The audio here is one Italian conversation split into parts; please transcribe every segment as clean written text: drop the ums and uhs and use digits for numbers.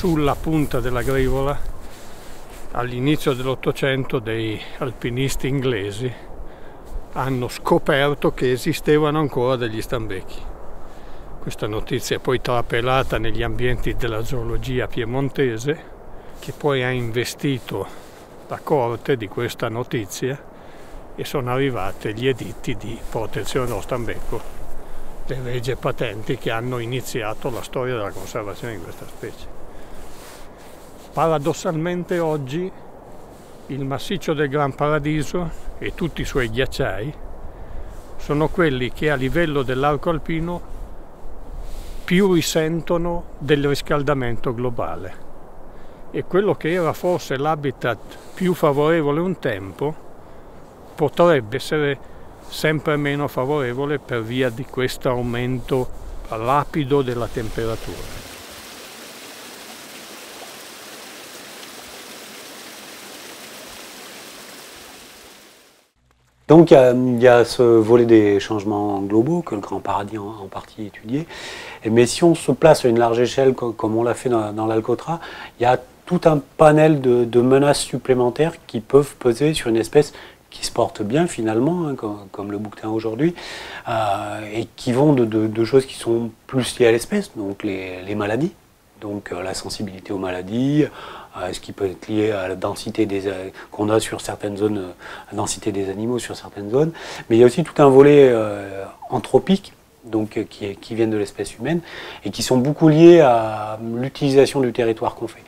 sulla punta della Grivola, all'inizio dell'Ottocento, dei alpinisti inglesi hanno scoperto che esistevano ancora degli stambecchi. Questa notizia è poi trapelata negli ambienti della zoologia piemontese, che poi ha investito la corte di questa notizia e sono arrivate gli editti di protezione dello stambecco, le leggi patenti che hanno iniziato la storia della conservazione di questa specie. Paradossalmente oggi il massiccio del Gran Paradiso e tutti i suoi ghiacciai sono quelli che a livello dell'arco alpino più risentono del riscaldamento globale, e quello che era forse l'habitat più favorevole un tempo potrebbe essere sempre meno favorevole per via di questo aumento rapido della temperatura. Donc il y a ce volet des changements globaux que le Grand Paradis en partie étudié. Mais si on se place à une large échelle comme on l'a fait dans l'Alcotras, il y a tout un panel de menaces supplémentaires qui peuvent peser sur une espèce qui se porte bien finalement, hein, comme le bouquetin aujourd'hui, et qui vont de choses qui sont plus liées à l'espèce, donc les maladies, donc la sensibilité aux maladies, ce qui peut être lié à la densité qu'on a sur certaines zones, la densité des animaux sur certaines zones. Mais il y a aussi tout un volet anthropique, donc qui viennent de l'espèce humaine, et qui sont beaucoup liés à l'utilisation du territoire qu'on fait.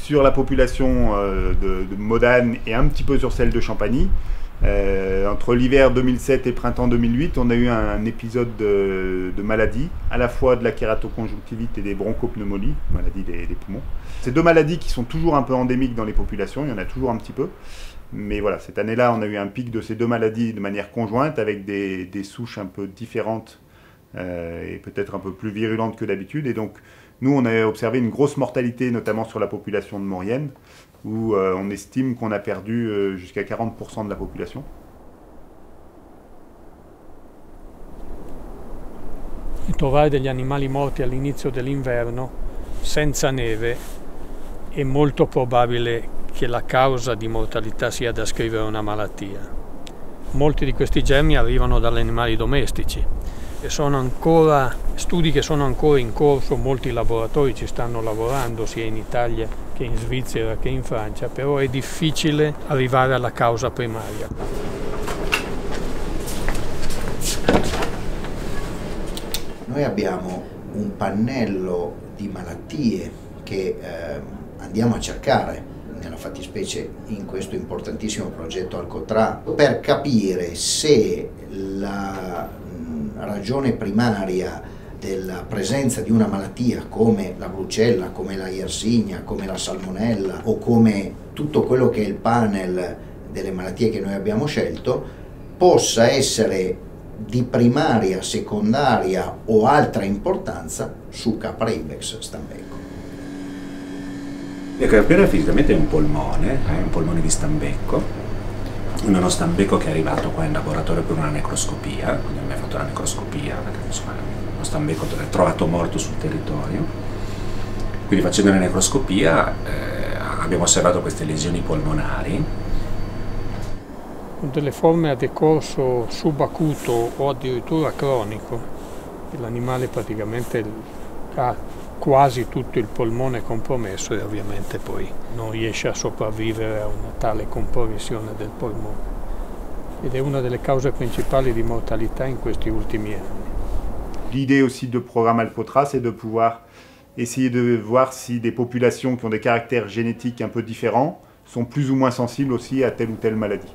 Sur la population de Modane et un petit peu sur celle de Champagny. Entre l'hiver 2007 et printemps 2008, on a eu un épisode de maladie, à la fois de la kératoconjonctivite et des bronchopneumonies, maladie des poumons. Ces deux maladies qui sont toujours un peu endémiques dans les populations, il y en a toujours un petit peu. Mais voilà, cette année-là, on a eu un pic de ces deux maladies de manière conjointe, avec des souches un peu différentes et peut-être un peu plus virulentes que d'habitude. Et donc, nous, on a observé une grosse mortalité, notamment sur la population de Maurienne, où on estime qu'on a perdu jusqu'à 40% de la population. Trovare degli animali morti all'inizio dell'inverno senza neve è molto probabile che la causa di mortalità sia da ascrivere a una malattia. Molti di questi germi arrivano dagli animali domestici e sono ancora studi che sono ancora in corso, molti laboratori ci stanno lavorando sia in Italia che in Svizzera che in Francia, però è difficile arrivare alla causa primaria. Noi abbiamo un pannello di malattie che andiamo a cercare nella fattispecie in questo importantissimo progetto Alcotras per capire se la ragione primaria della presenza di una malattia come la brucella, come la Yersinia, come la salmonella o come tutto quello che è il panel delle malattie che noi abbiamo scelto possa essere di primaria, secondaria o altra importanza su Capra ibex stambecco. Il Capra fisicamente è un polmone di stambecco. Uno stambecco che è arrivato qua in laboratorio per una necroscopia, quindi abbiamo fatto la necroscopia, perché insomma uno stambecco trovato morto sul territorio. Quindi facendo la necroscopia abbiamo osservato queste lesioni polmonari. Delle forme a decorso subacuto o addirittura cronico, l'animale praticamente ha quasi tutto il polmone compromesso e ovviamente poi non riesce a sopravvivere a una tale compromissione del polmone. Ed è una delle cause principali di mortalità in questi ultimi anni. L'idée aussi de programme Alcotras, c'est de pouvoir essayer de voir si des populations qui ont des caractères génétiques un peu différents sont plus ou moins sensibles aussi à telle ou telle maladie.